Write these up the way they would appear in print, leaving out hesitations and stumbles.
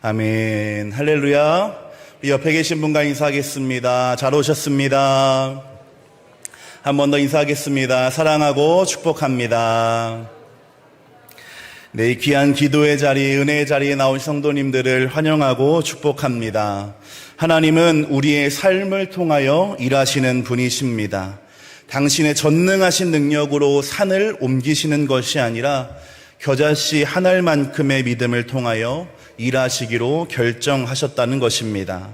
아멘. 할렐루야. 우리 옆에 계신 분과 인사하겠습니다. 잘 오셨습니다. 한 번 더 인사하겠습니다. 사랑하고 축복합니다. 네, 이 귀한 기도의 자리, 은혜의 자리에 나온 성도님들을 환영하고 축복합니다. 하나님은 우리의 삶을 통하여 일하시는 분이십니다. 당신의 전능하신 능력으로 산을 옮기시는 것이 아니라 겨자씨 한 알만큼의 믿음을 통하여 일하시기로 결정하셨다는 것입니다.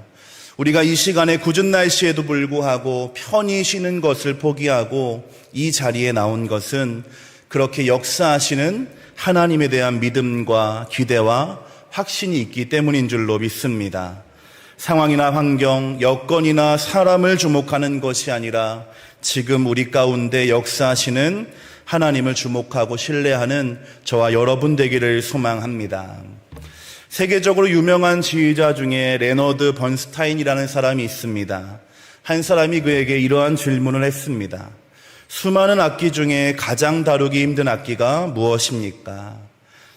우리가 이 시간에 궂은 날씨에도 불구하고 편히 쉬는 것을 포기하고 이 자리에 나온 것은 그렇게 역사하시는 하나님에 대한 믿음과 기대와 확신이 있기 때문인 줄로 믿습니다. 상황이나 환경, 여건이나 사람을 주목하는 것이 아니라 지금 우리 가운데 역사하시는 하나님을 주목하고 신뢰하는 저와 여러분 되기를 소망합니다. 세계적으로 유명한 지휘자 중에 레너드 번스타인이라는 사람이 있습니다. 한 사람이 그에게 이러한 질문을 했습니다. 수많은 악기 중에 가장 다루기 힘든 악기가 무엇입니까?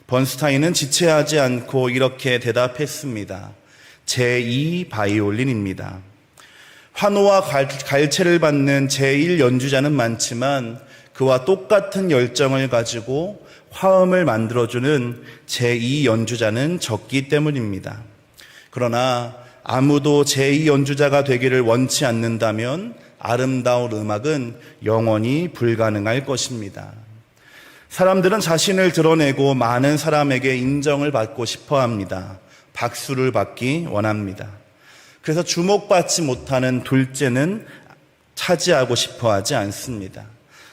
번스타인은 지체하지 않고 이렇게 대답했습니다. 제2 바이올린입니다. 환호와 갈채를 받는 제1 연주자는 많지만 그와 똑같은 열정을 가지고 화음을 만들어주는 제2 연주자는 적기 때문입니다. 그러나 아무도 제2 연주자가 되기를 원치 않는다면 아름다운 음악은 영원히 불가능할 것입니다. 사람들은 자신을 드러내고 많은 사람에게 인정을 받고 싶어 합니다. 박수를 받기 원합니다. 그래서 주목받지 못하는 둘째는 차지하고 싶어 하지 않습니다.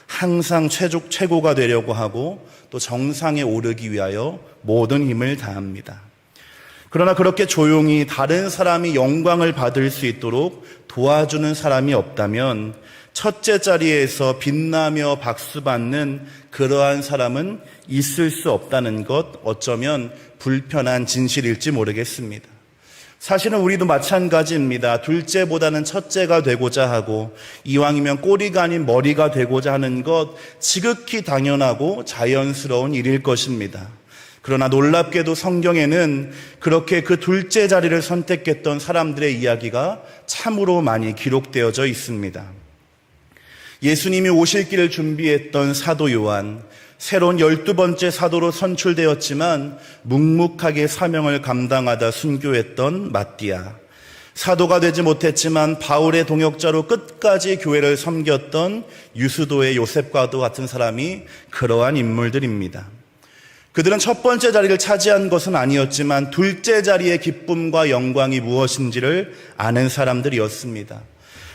항상 최고가 되려고 하고 또 정상에 오르기 위하여 모든 힘을 다합니다. 그러나 그렇게 조용히 다른 사람이 영광을 받을 수 있도록 도와주는 사람이 없다면 첫째 자리에서 빛나며 박수받는 그러한 사람은 있을 수 없다는 것, 어쩌면 불편한 진실일지 모르겠습니다. 사실은 우리도 마찬가지입니다. 둘째보다는 첫째가 되고자 하고 이왕이면 꼬리가 아닌 머리가 되고자 하는 것 지극히 당연하고 자연스러운 일일 것입니다. 그러나 놀랍게도 성경에는 그렇게 그 둘째 자리를 선택했던 사람들의 이야기가 참으로 많이 기록되어져 있습니다. 예수님이 오실 길을 준비했던 사도 요한, 새로운 12번째 사도로 선출되었지만 묵묵하게 사명을 감당하다 순교했던 마띠아, 사도가 되지 못했지만 바울의 동역자로 끝까지 교회를 섬겼던 유스도의 요셉과도 같은 사람이 그러한 인물들입니다. 그들은 첫 번째 자리를 차지한 것은 아니었지만 둘째 자리의 기쁨과 영광이 무엇인지를 아는 사람들이었습니다.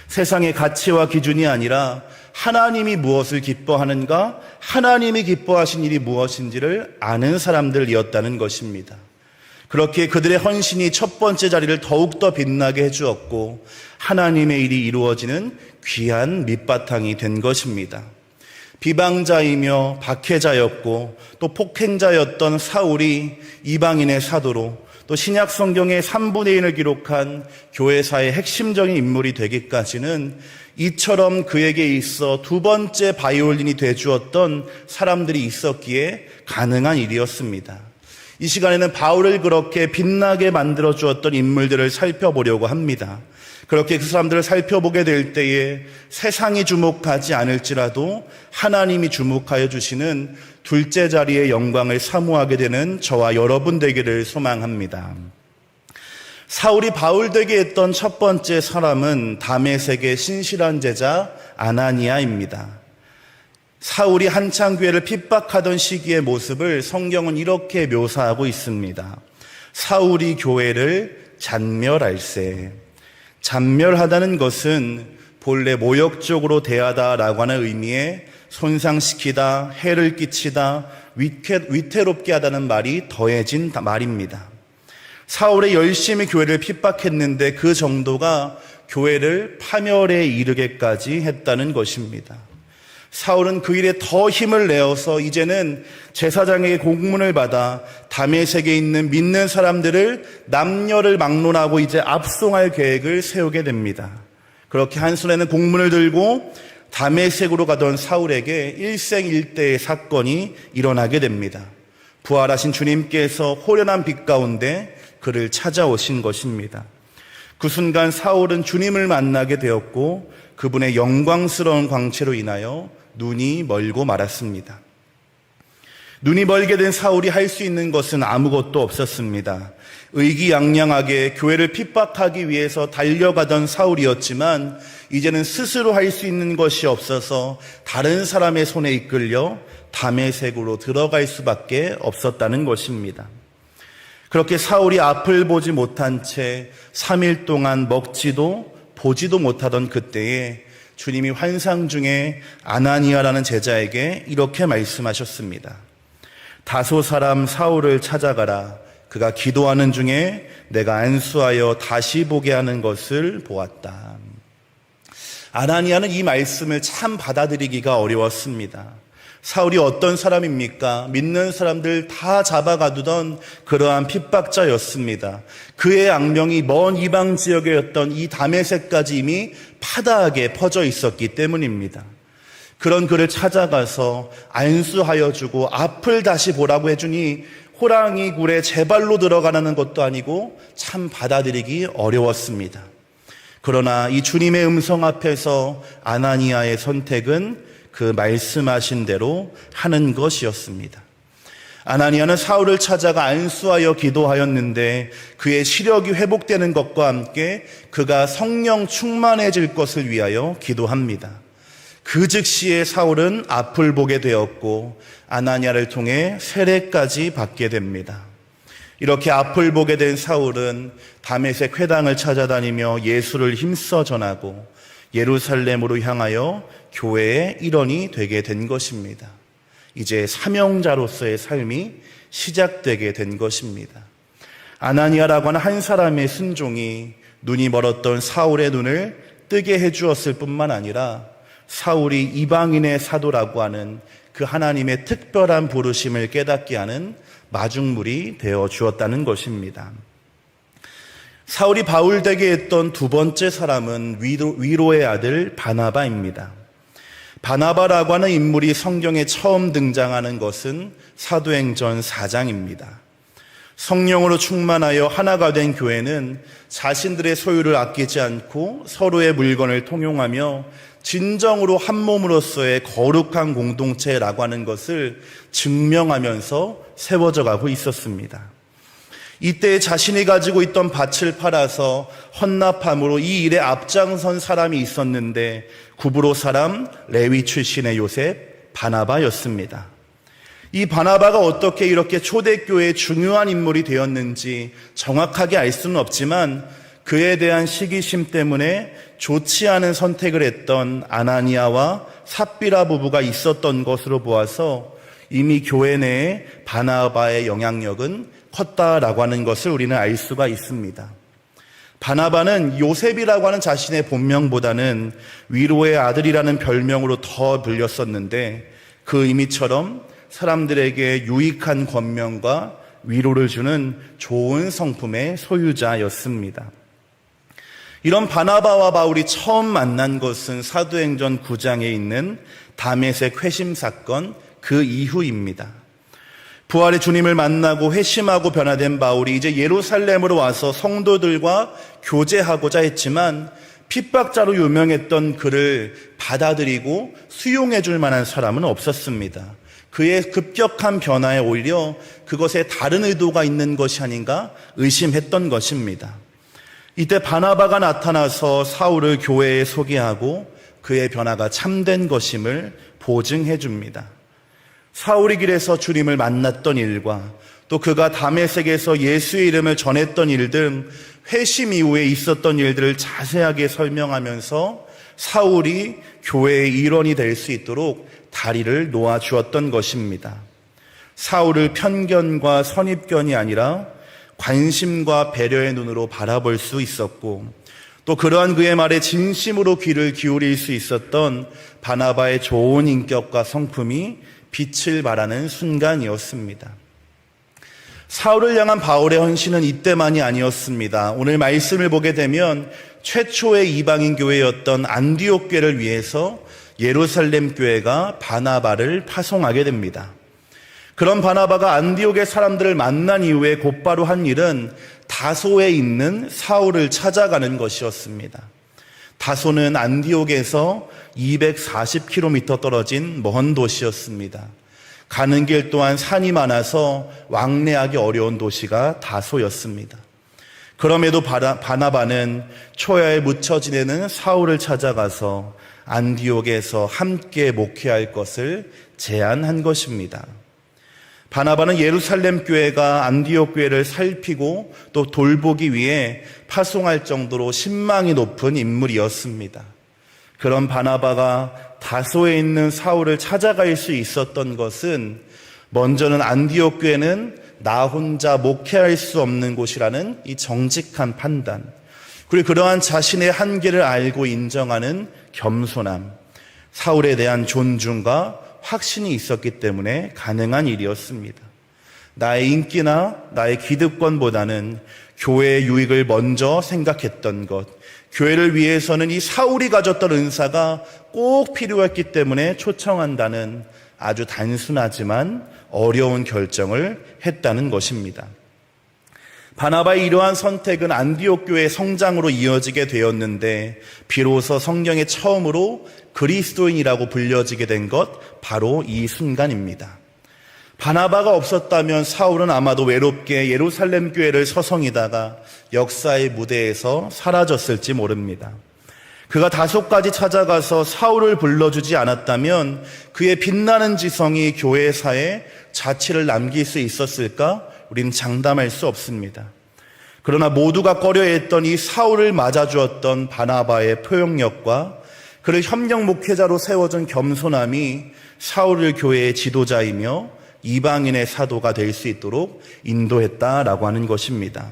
세상의 가치와 기준이 아니라 하나님이 무엇을 기뻐하는가, 하나님이 기뻐하신 일이 무엇인지를 아는 사람들이었다는 것입니다. 그렇게 그들의 헌신이 첫 번째 자리를 더욱더 빛나게 해주었고 하나님의 일이 이루어지는 귀한 밑바탕이 된 것입니다. 비방자이며 박해자였고 또 폭행자였던 사울이 이방인의 사도로 또 신약 성경의 3분의 1을 기록한 교회사의 핵심적인 인물이 되기까지는 이처럼 그에게 있어 두 번째 바이올린이 되주었던 사람들이 있었기에 가능한 일이었습니다. 이 시간에는 바울을 그렇게 빛나게 만들어 주었던 인물들을 살펴보려고 합니다. 그렇게 그 사람들을 살펴보게 될 때에 세상이 주목하지 않을지라도 하나님이 주목하여 주시는 둘째 자리의 영광을 사모하게 되는 저와 여러분 되기를 소망합니다. 사울이 바울 되게 했던 첫 번째 사람은 다메섹의 신실한 제자 아나니아입니다. 사울이 한창 교회를 핍박하던 시기의 모습을 성경은 이렇게 묘사하고 있습니다. 사울이 교회를 잔멸할세. 잔멸하다는 것은 본래 모욕적으로 대하다라고 하는 의미의 손상시키다, 해를 끼치다, 위태롭게 하다는 말이 더해진 말입니다. 사울이 열심히 교회를 핍박했는데 그 정도가 교회를 파멸에 이르게까지 했다는 것입니다. 사울은 그 일에 더 힘을 내어서 이제는 제사장에게 공문을 받아 다메섹에 있는 믿는 사람들을 남녀를 막론하고 이제 압송할 계획을 세우게 됩니다. 그렇게 한 손에는 공문을 들고 다메섹으로 가던 사울에게 일생일대의 사건이 일어나게 됩니다. 부활하신 주님께서 호련한 빛 가운데 그를 찾아오신 것입니다. 그 순간 사울은 주님을 만나게 되었고 그분의 영광스러운 광채로 인하여 눈이 멀고 말았습니다. 눈이 멀게 된 사울이 할 수 있는 것은 아무것도 없었습니다. 의기양양하게 교회를 핍박하기 위해서 달려가던 사울이었지만 이제는 스스로 할 수 있는 것이 없어서 다른 사람의 손에 이끌려 다메섹으로 들어갈 수밖에 없었다는 것입니다. 그렇게 사울이 앞을 보지 못한 채 3일 동안 먹지도 보지도 못하던 그때에 주님이 환상 중에 아나니아라는 제자에게 이렇게 말씀하셨습니다. 다소 사람 사울을 찾아가라. 그가 기도하는 중에 내가 안수하여 다시 보게 하는 것을 보았다. 아나니아는 이 말씀을 참 받아들이기가 어려웠습니다. 사울이 어떤 사람입니까? 믿는 사람들 다 잡아가두던 그러한 핍박자였습니다. 그의 악명이 먼 이방 지역이었던 이 다메섹까지 이미 파다하게 퍼져 있었기 때문입니다. 그런 그를 찾아가서 안수하여 주고 앞을 다시 보라고 해주니 호랑이 굴에 제 발로 들어가라는 것도 아니고 참 받아들이기 어려웠습니다. 그러나 이 주님의 음성 앞에서 아나니아의 선택은 그 말씀하신 대로 하는 것이었습니다. 아나니아는 사울을 찾아가 안수하여 기도하였는데 그의 시력이 회복되는 것과 함께 그가 성령 충만해질 것을 위하여 기도합니다. 그 즉시에 사울은 앞을 보게 되었고 아나니아를 통해 세례까지 받게 됩니다. 이렇게 앞을 보게 된 사울은 다메섹 회당을 찾아다니며 예수를 힘써 전하고 예루살렘으로 향하여 교회의 일원이 되게 된 것입니다. 이제 사명자로서의 삶이 시작되게 된 것입니다. 아나니아라고 하는 한 사람의 순종이 눈이 멀었던 사울의 눈을 뜨게 해주었을 뿐만 아니라 사울이 이방인의 사도라고 하는 그 하나님의 특별한 부르심을 깨닫게 하는 마중물이 되어 주었다는 것입니다. 사울이 바울되게 했던 두 번째 사람은 위로의 아들 바나바입니다. 바나바라고 하는 인물이 성경에 처음 등장하는 것은 사도행전 4장입니다. 성령으로 충만하여 하나가 된 교회는 자신들의 소유를 아끼지 않고 서로의 물건을 통용하며 진정으로 한 몸으로서의 거룩한 공동체라고 하는 것을 증명하면서 세워져 가고 있었습니다. 이때 자신이 가지고 있던 밭을 팔아서 헌납함으로 이 일에 앞장선 사람이 있었는데 구브로 사람 레위 출신의 요셉 바나바였습니다. 이 바나바가 어떻게 이렇게 초대교회의 중요한 인물이 되었는지 정확하게 알 수는 없지만 그에 대한 시기심 때문에 좋지 않은 선택을 했던 아나니아와 삽비라 부부가 있었던 것으로 보아서 이미 교회 내에 바나바의 영향력은 컸다라고 하는 것을 우리는 알 수가 있습니다. 바나바는 요셉이라고 하는 자신의 본명보다는 위로의 아들이라는 별명으로 더 불렸었는데 그 의미처럼 사람들에게 유익한 권면과 위로를 주는 좋은 성품의 소유자였습니다. 이런 바나바와 바울이 처음 만난 것은 사도행전 9장에 있는 다메섹 회심 사건 그 이후입니다. 부활의 주님을 만나고 회심하고 변화된 바울이 이제 예루살렘으로 와서 성도들과 교제하고자 했지만 핍박자로 유명했던 그를 받아들이고 수용해 줄 만한 사람은 없었습니다. 그의 급격한 변화에 오히려 그것에 다른 의도가 있는 것이 아닌가 의심했던 것입니다. 이때 바나바가 나타나서 사울을 교회에 소개하고 그의 변화가 참된 것임을 보증해 줍니다. 사울이 길에서 주님을 만났던 일과 또 그가 다메섹에서 예수의 이름을 전했던 일들, 회심 이후에 있었던 일들을 자세하게 설명하면서 사울이 교회의 일원이 될 수 있도록 다리를 놓아주었던 것입니다. 사울을 편견과 선입견이 아니라 관심과 배려의 눈으로 바라볼 수 있었고 또 그러한 그의 말에 진심으로 귀를 기울일 수 있었던 바나바의 좋은 인격과 성품이 빛을 발하는 순간이었습니다. 사울을 향한 바울의 헌신은 이때만이 아니었습니다. 오늘 말씀을 보게 되면 최초의 이방인 교회였던 안디옥 교회를 위해서 예루살렘 교회가 바나바를 파송하게 됩니다. 그런 바나바가 안디옥의 사람들을 만난 이후에 곧바로 한 일은 다소에 있는 사울을 찾아가는 것이었습니다. 다소는 안디옥에서 240km 떨어진 먼 도시였습니다. 가는 길 또한 산이 많아서 왕래하기 어려운 도시가 다소였습니다. 그럼에도 바나바는 초야에 묻혀 지내는 사울을 찾아가서 안디옥에서 함께 목회할 것을 제안한 것입니다. 바나바는 예루살렘 교회가 안디옥 교회를 살피고 또 돌보기 위해 파송할 정도로 신망이 높은 인물이었습니다. 그런 바나바가 다소에 있는 사울을 찾아갈 수 있었던 것은 먼저는 안디옥 교회는 나 혼자 목회할 수 없는 곳이라는 이 정직한 판단, 그리고 그러한 자신의 한계를 알고 인정하는 겸손함, 사울에 대한 존중과 확신이 있었기 때문에 가능한 일이었습니다. 나의 인기나 나의 기득권보다는 교회의 유익을 먼저 생각했던 것, 교회를 위해서는 이 사울이 가졌던 은사가 꼭 필요했기 때문에 초청한다는 아주 단순하지만 어려운 결정을 했다는 것입니다. 바나바의 이러한 선택은 안디옥 교회의 성장으로 이어지게 되었는데 비로소 성경에 처음으로 그리스도인이라고 불려지게 된 것 바로 이 순간입니다. 바나바가 없었다면 사울은 아마도 외롭게 예루살렘 교회를 서성이다가 역사의 무대에서 사라졌을지 모릅니다. 그가 다소까지 찾아가서 사울을 불러주지 않았다면 그의 빛나는 지성이 교회사에 자취를 남길 수 있었을까? 우린 장담할 수 없습니다. 그러나 모두가 꺼려했던 이 사울을 맞아주었던 바나바의 포용력과 그를 협력 목회자로 세워준 겸손함이 사울을 교회의 지도자이며 이방인의 사도가 될 수 있도록 인도했다라고 하는 것입니다.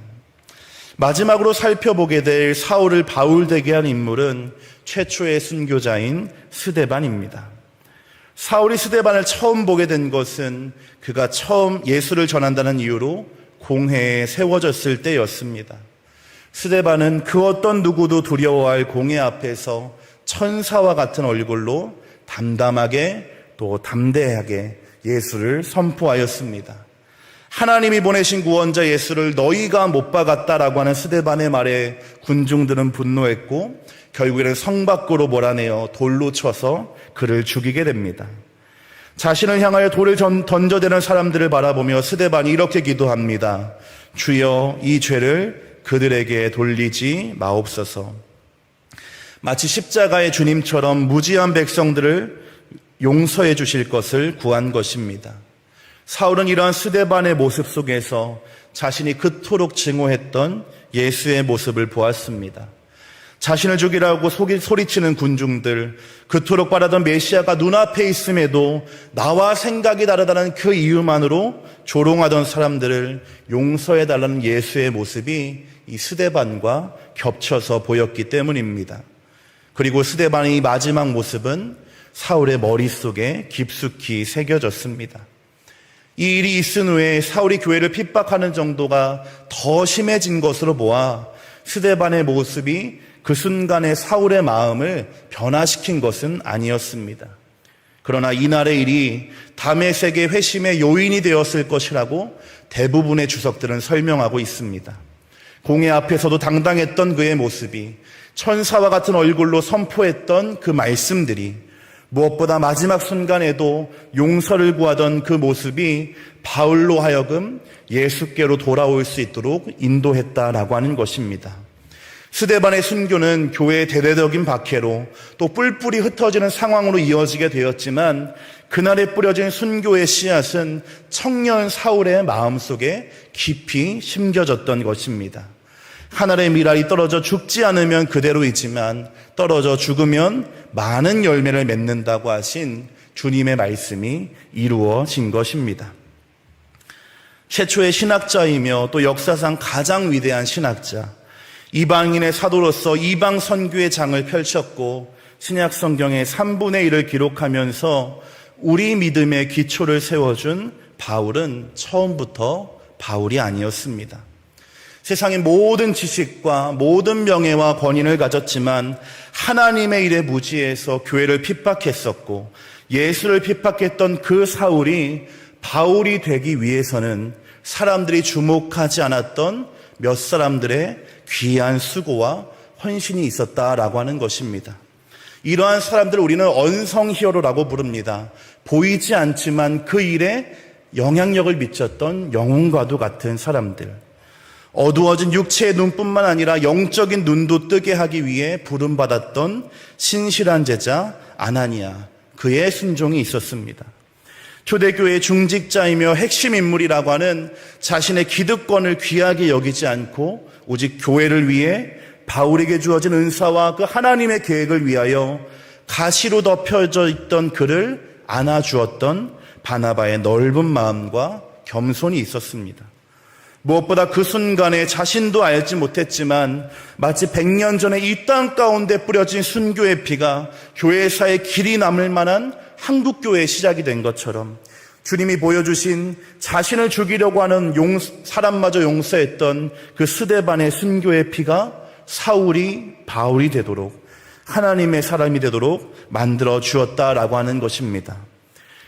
마지막으로 살펴보게 될 사울을 바울되게 한 인물은 최초의 순교자인 스데반입니다. 사울이 스데반을 처음 보게 된 것은 그가 처음 예수를 전한다는 이유로 공회에 세워졌을 때였습니다. 스데반은 그 어떤 누구도 두려워할 공회 앞에서 천사와 같은 얼굴로 담담하게 또 담대하게 예수를 선포하였습니다. 하나님이 보내신 구원자 예수를 너희가 못 박았다라고 하는 스데반의 말에 군중들은 분노했고 결국에는 성 밖으로 몰아내어 돌로 쳐서 그를 죽이게 됩니다. 자신을 향하여 돌을 던져대는 사람들을 바라보며 스데반이 이렇게 기도합니다. 주여 이 죄를 그들에게 돌리지 마옵소서. 마치 십자가의 주님처럼 무지한 백성들을 용서해 주실 것을 구한 것입니다. 사울은 이러한 스데반의 모습 속에서 자신이 그토록 증오했던 예수의 모습을 보았습니다. 자신을 죽이라고 소리치는 군중들, 그토록 바라던 메시아가 눈앞에 있음에도 나와 생각이 다르다는 그 이유만으로 조롱하던 사람들을 용서해달라는 예수의 모습이 이 스데반과 겹쳐서 보였기 때문입니다. 그리고 스데반의 마지막 모습은 사울의 머릿속에 깊숙이 새겨졌습니다. 이 일이 있은 후에 사울이 교회를 핍박하는 정도가 더 심해진 것으로 보아 스데반의 모습이 그 순간에 사울의 마음을 변화시킨 것은 아니었습니다. 그러나 이날의 일이 다메섹의 회심의 요인이 되었을 것이라고 대부분의 주석들은 설명하고 있습니다. 공회 앞에서도 당당했던 그의 모습이, 천사와 같은 얼굴로 선포했던 그 말씀들이, 무엇보다 마지막 순간에도 용서를 구하던 그 모습이 바울로 하여금 예수께로 돌아올 수 있도록 인도했다라고 하는 것입니다. 스데반의 순교는 교회의 대대적인 박해로 또 뿔뿔이 흩어지는 상황으로 이어지게 되었지만 그날에 뿌려진 순교의 씨앗은 청년 사울의 마음속에 깊이 심겨졌던 것입니다. 하늘의 미랄이 떨어져 죽지 않으면 그대로이지만 떨어져 죽으면 많은 열매를 맺는다고 하신 주님의 말씀이 이루어진 것입니다. 최초의 신학자이며 또 역사상 가장 위대한 신학자, 이방인의 사도로서 이방 선교의 장을 펼쳤고 신약 성경의 3분의 1을 기록하면서 우리 믿음의 기초를 세워준 바울은 처음부터 바울이 아니었습니다. 세상의 모든 지식과 모든 명예와 권위를 가졌지만 하나님의 일에 무지해서 교회를 핍박했었고 예수를 핍박했던 그 사울이 바울이 되기 위해서는 사람들이 주목하지 않았던 몇 사람들의 귀한 수고와 헌신이 있었다라고 하는 것입니다. 이러한 사람들을 우리는 언성 히어로라고 부릅니다. 보이지 않지만 그 일에 영향력을 미쳤던 영웅과도 같은 사람들. 어두워진 육체의 눈뿐만 아니라 영적인 눈도 뜨게 하기 위해 부름받았던 신실한 제자 아나니아, 그의 순종이 있었습니다. 초대교회의 중직자이며 핵심 인물이라고 하는 자신의 기득권을 귀하게 여기지 않고 오직 교회를 위해 바울에게 주어진 은사와 그 하나님의 계획을 위하여 가시로 덮여져 있던 그를 안아주었던 바나바의 넓은 마음과 겸손이 있었습니다. 무엇보다 그 순간에 자신도 알지 못했지만 마치 100년 전에 이 땅 가운데 뿌려진 순교의 피가 교회사에 길이 남을 만한 한국교회의 시작이 된 것처럼 주님이 보여주신 자신을 죽이려고 하는 사람마저 용서했던 그 스데반의 순교의 피가 사울이 바울이 되도록 하나님의 사람이 되도록 만들어 주었다라고 하는 것입니다.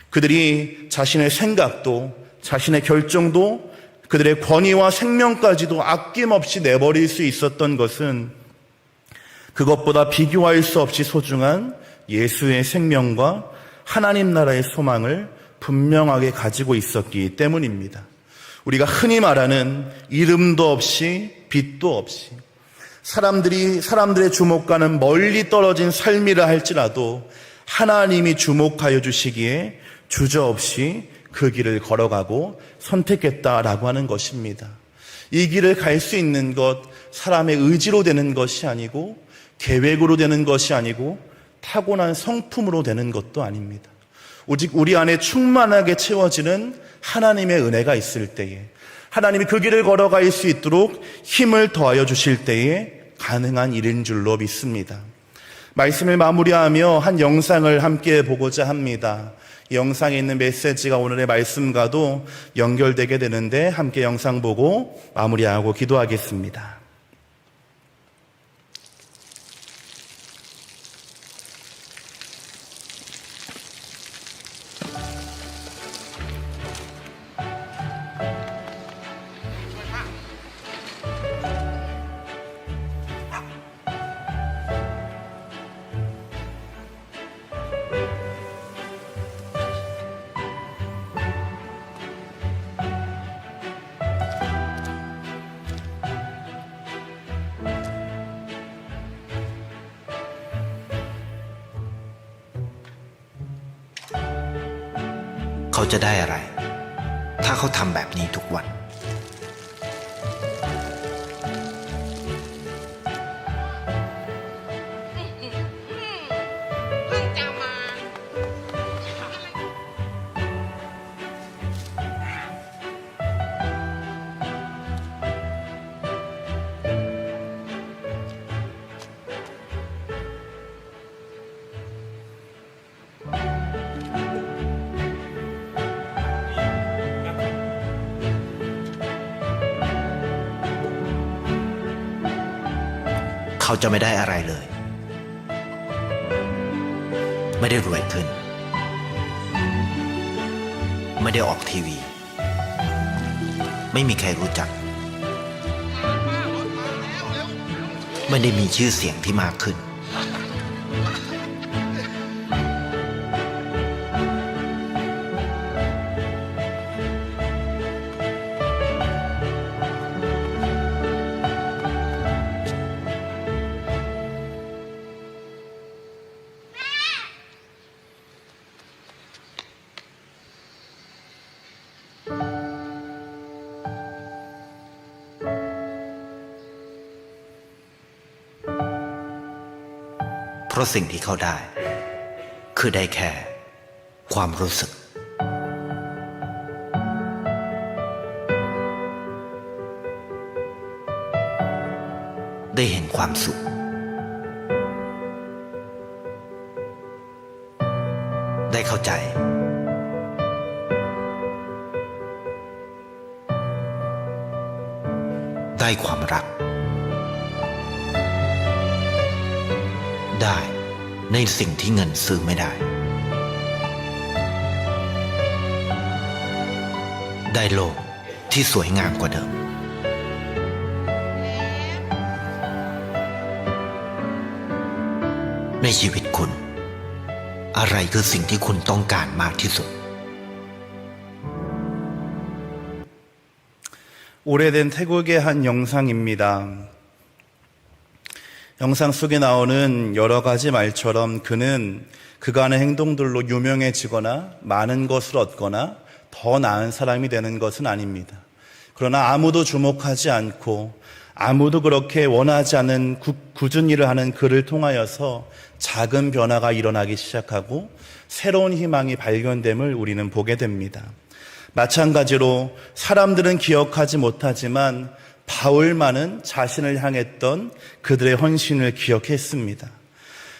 그들이 자신의 생각도 자신의 결정도 그들의 권위와 생명까지도 아낌없이 내버릴 수 있었던 것은 그것보다 비교할 수 없이 소중한 예수의 생명과 하나님 나라의 소망을 분명하게 가지고 있었기 때문입니다. 우리가 흔히 말하는 이름도 없이 빛도 없이 사람들의 주목과는 멀리 떨어진 삶이라 할지라도 하나님이 주목하여 주시기에 주저없이 그 길을 걸어가고 선택했다라고 하는 것입니다. 이 길을 갈 수 있는 것, 사람의 의지로 되는 것이 아니고 계획으로 되는 것이 아니고 타고난 성품으로 되는 것도 아닙니다. 오직 우리 안에 충만하게 채워지는 하나님의 은혜가 있을 때에, 하나님이 그 길을 걸어갈 수 있도록 힘을 더하여 주실 때에 가능한 일인 줄로 믿습니다. 말씀을 마무리하며 한 영상을 함께 보고자 합니다. 이 영상에 있는 메시지가 오늘의 말씀과도 연결되게 되는데 함께 영상 보고 마무리하고 기도하겠습니다.เขาจะได้อะไรถ้าเขาทำแบบนี้ทุกวันเขาจะไม่ได้อะไรเลยไม่ได้รวยขึ้นไม่ได้ออกทีวีไม่มีใครรู้จักไม่ได้มีชื่อเสียงที่มากขึ้นเพราะสิ่งที่เขาได้คือได้แค่ความรู้สึกได้เห็นความสุขได้เข้าใจได้ความรักได้ในสิ่งที่เงินซื้อไม่ได้ได้โลกที่สวยงามกว่าเดิม ในชีวิตคุณ อะไรคือสิ่งที่คุณต้องการมากที่สุด 오래된 태국의 한 영상입니다. 영상 속에 나오는 여러 가지 말처럼 그는 그간의 행동들로 유명해지거나 많은 것을 얻거나 더 나은 사람이 되는 것은 아닙니다. 그러나 아무도 주목하지 않고 아무도 그렇게 원하지 않은 굳은 일을 하는 그를 통하여서 작은 변화가 일어나기 시작하고 새로운 희망이 발견됨을 우리는 보게 됩니다. 마찬가지로 사람들은 기억하지 못하지만 바울만은 자신을 향했던 그들의 헌신을 기억했습니다.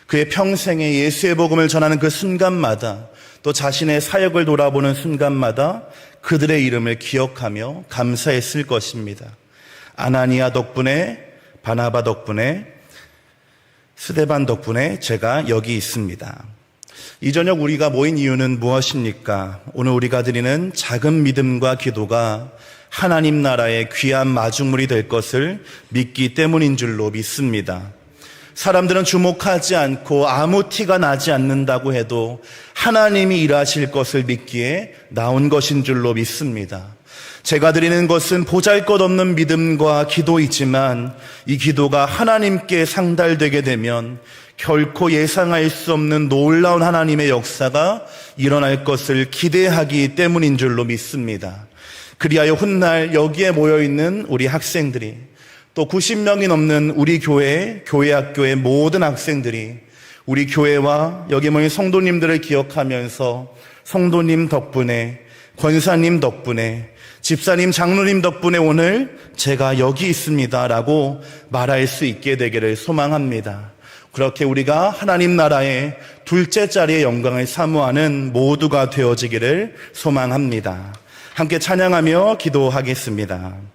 그의 평생에 예수의 복음을 전하는 그 순간마다 또 자신의 사역을 돌아보는 순간마다 그들의 이름을 기억하며 감사했을 것입니다. 아나니아 덕분에, 바나바 덕분에, 스데반 덕분에 제가 여기 있습니다. 이 저녁 우리가 모인 이유는 무엇입니까? 오늘 우리가 드리는 작은 믿음과 기도가 하나님 나라의 귀한 마중물이 될 것을 믿기 때문인 줄로 믿습니다. 사람들은 주목하지 않고 아무 티가 나지 않는다고 해도 하나님이 일하실 것을 믿기에 나온 것인 줄로 믿습니다. 제가 드리는 것은 보잘것없는 믿음과 기도이지만 이 기도가 하나님께 상달되게 되면 결코 예상할 수 없는 놀라운 하나님의 역사가 일어날 것을 기대하기 때문인 줄로 믿습니다. 그리하여 훗날 여기에 모여있는 우리 학생들이 또 90명이 넘는 우리 교회 학교의 모든 학생들이 우리 교회와 여기 모인 성도님들을 기억하면서 성도님 덕분에, 권사님 덕분에, 집사님, 장로님 덕분에 오늘 제가 여기 있습니다 라고 말할 수 있게 되기를 소망합니다. 그렇게 우리가 하나님 나라의 둘째 자리의 영광을 사모하는 모두가 되어지기를 소망합니다. 함께 찬양하며 기도하겠습니다.